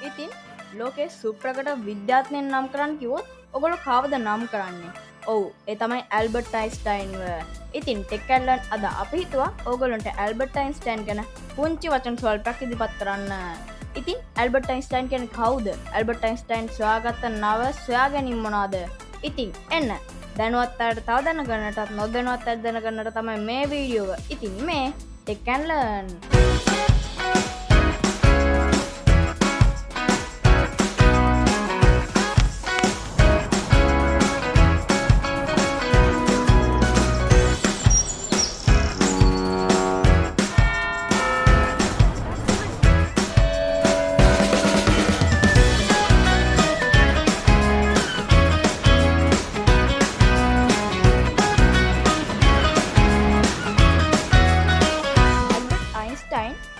ඉතින් ලෝකේ සුප්‍රකට විද්‍යාඥයන් නම් කරන්න කිව්වොත් ඔයගොල්ලෝ කවුද නම් කරන්නේ? ඔව් ඒ තමයි ඇල්බර්ට් අයින්ස්ටයින්. ඉතින් ටෙක් ඇන්ලන් අද අපි හිතුවා ඕගොල්ලන්ට ඇල්බර්ට් අයින්ස්ටයින් ගැන පුංචි වචන ස්වල්පයක් ඉදිරිපත් කරන්න. ඉතින් ඇල්බර්ට් අයින්ස්ටයින් කියන්නේ කවුද? ඇල්බර්ට් අයින්ස්ටයින් සොයාගත්ත නව සොයා ගැනීම මොනවාද? ඉතින් එන්න දැනුවත් අයට තව දැනගන්නටත් නොදැනුවත් අයට දැනගන්නට තමයි මේ වීඩියෝ එක. ඉතින් මේ ටෙක් ඇන්ලන්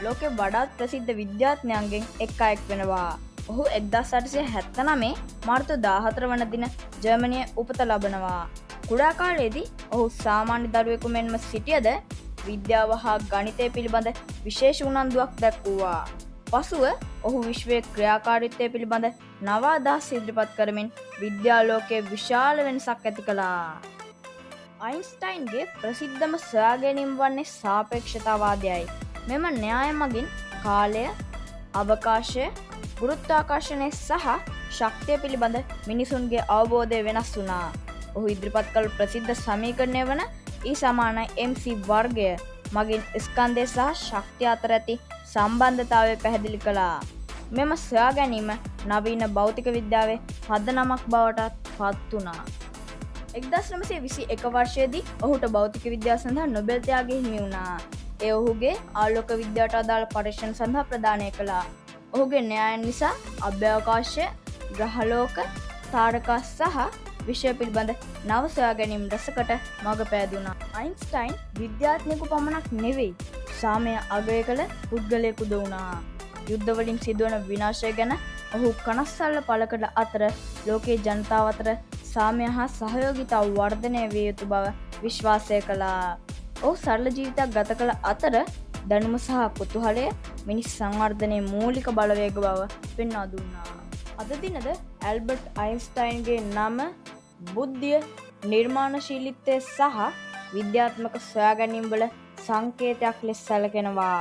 ලෝකෙ වඩාත් ප්‍රසිද්ධ විද්‍යාඥයන්ගෙන් එක් අයෙක් වෙනවා. ඔහු 1879 මාර්තු 14 වන දින ජර්මනියේ උපත ලබනවා. කුඩා කාලයේදී ඔහු සාමාන්‍ය දරුවෙකු මෙන්ම සිටියද විද්‍යාව හා ගණිතය පිළිබඳ විශේෂ උනන්දුවක් දැක්වුවා. පසුව ඔහු විශ්වයේ ක්‍රියාකාරීත්වය පිළිබඳ නව අදහස් ඉදිරිපත් කරමින් විද්‍යා ලෝකයේ විශාල වෙනසක් ඇති කළා. අයින්ස්ටයින්ගේ ප්‍රසිද්ධම සොයා ගැනීම වන්නේ සාපේක්ෂතාවාදයයි. මෙම න්‍යාය මගින් කාලය, අවකාශය, ගුරුත්වාකර්ෂණය සහ ශක්තිය පිළිබඳ මිනිසුන්ගේ අවබෝධය වෙනස් වුණා. ඔහු ඉදිරිපත් කළ ප්‍රසිද්ධ සමීකරණය වන E = mc වර්ගය මගින් ස්කන්ධය සහ ශක්තිය අතර ඇති සම්බන්ධතාවය පැහැදිලි කළා. මෙම සොයා ගැනීම නවීන භෞතික විද්‍යාවේ පදනමක් බවට පත් වුණා. 1921 වර්ෂයේදී ඔහුට භෞතික විද්‍යාව සඳහා නොබෙල් ත්‍යාගය හිමි වුණා. ඒ ඔහුගේ ආලෝක විද්‍යාවට අදාළ පරීක්ෂණ සඳහා ප්‍රදානය කළා. ඔහුගේ න්‍යායන් නිසා අභ්‍යවකාශය, ග්‍රහලෝක, තාරකා සහ විශ්වය පිළිබඳ නව සොයා ගැනීම් රසකට මඟ පෑදුණා. අයින්ස්ටයින් විද්‍යාඥයෙකු පමණක් නෙවෙයි, සාමය අගය කළ පුද්ගලයෙකුද වුණා. යුද්ධ වලින් සිදුවන විනාශය ගැන ඔහු කනස්සල්ල පළ කළ අතර ලෝකයේ ජනතාව අතර සාමය හා සහයෝගිතාව වර්ධනය විය යුතු බව විශ්වාසය කළා. ඔහු සරල ජීවිතයක් ගත කළ අතර දැනුම සහ කුතුහලය මිනිස් සංවර්ධනයේ මූලික බලවේග බව පෙන්වා දුන්නා. අද දිනද ඇල්බර්ට් අයින්ස්ටයින්ගේ නම බුද්ධිය, නිර්මාණශීලීත්වය සහ විද්‍යාත්මක සොයා ගැනීම් වල සංකේතයක් ලෙස සැලකෙනවා.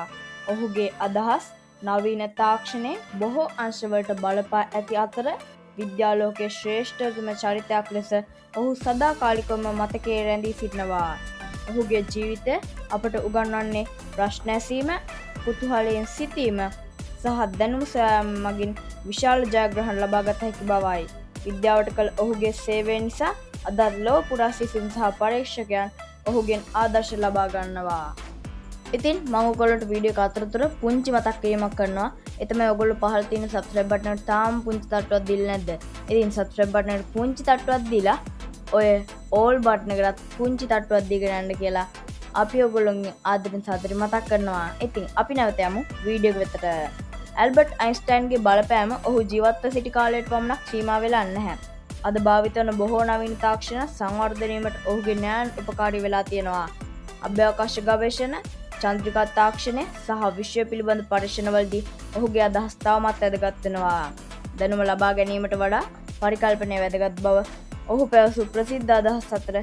ඔහුගේ අදහස් නවීන තාක්ෂණයේ බොහෝ අංශවලට බලපා ඇති අතර විද්‍යාලෝකයේ ශ්‍රේෂ්ඨතම චරිතයක් ලෙස ඔහු සදාකාලිකවම මතකයේ රැඳී සිටිනවා. ඔහුගේ ජීවිතය අපට උගන්වන්නේ ප්‍රශ්න ඇසීම, කුතුහලයෙන් සිටීම සහ දැනුම සොයාම මගින් විශාල ජයග්‍රහණ ලබාගත හැකි බවයි. විද්‍යාවට කළ ඔහුගේ සේවය නිසා අද ලොව පුරා සිසුන් සහ පරීක්ෂකයන් ඔහුගෙන් ආදර්ශ ලබා ගන්නවා. ඉතින් මම ඔයගොල්ලන්ට වීඩියෝ එක අතරතුර පුංචි මතක් කිරීමක් කරනවා. ඒ තමයි ඔයගොල්ලෝ පහළ තියෙන subscribe button එකට තාම පුංචි තට්ටුවක් දීලා නැද්ද? ඉතින් subscribe button එකට පුංචි තට්ටුවක් දීලා ඔය all button එකකට පුංචි තට්ටුවක් දීගෙන යන්න කියලා අපි ඔයගොල්ලෝගේ ආදරෙන් සාදරයෙන් මතක් කරනවා. ඉතින් අපි නැවත යමු වීඩියෝ එක වෙතට. ඇල්බර්ට් අයින්ස්ටයින්ගේ බලපෑම ඔහු ජීවත්ව සිටි කාලයට පමණක් සීමා වෙලා නැහැ. අද භාවිත වන බොහෝ නවීන තාක්ෂණ සංවර්ධනීමට ඔහුගේ ඥාන උපකාරී වෙලා තියෙනවා. අභ්‍යවකාශ ගවේෂණ, චන්ද්‍රිකා තාක්ෂණය සහ විශ්වය පිළිබඳ පරීක්ෂණවලදී ඔහුගේ අදහස් තවමත් වැදගත් වෙනවා. දැනුම ලබා ගැනීමට වඩා පරිකල්පනය වැදගත් බව ඔහු පැවසු ප්‍රසිද්ධ අදහස් අතර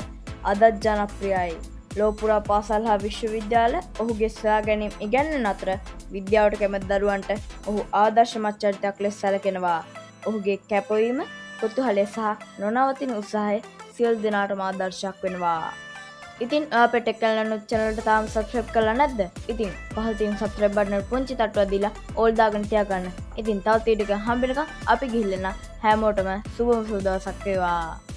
අදත් ජනප්‍රියයි. ලෝපුරා පාසල් හා විශ්වවිද්‍යාල ඔහුගේ සොයා ගැනීම් ඉගැන්වන අතර විද්‍යාවට කැමති දරුවන්ට ඔහු ආදර්ශමත් චරිතයක් ලෙස සැලකෙනවා. ඔහුගේ කැපවීම, කුතුහලය සහ නොනවතින උත්සාහය සියලු දෙනාටම ආදර්ශයක් වෙනවා. ඉතින් අපේ ටෙක් ඇන්ලන් channel එකට තාම subscribe කරලා නැද්ද? ඉතින් පහළ තියෙන subscribe button එකට පුංචි තට්ටුවක් දීලා all දාගෙන තියාගන්න. ඉතින් තවත් වීඩියෝ එකක් හම්බෙනකම් අපි ගිහිල්ලා හැමෝටම සුබම සුබ දවසක් වේවා.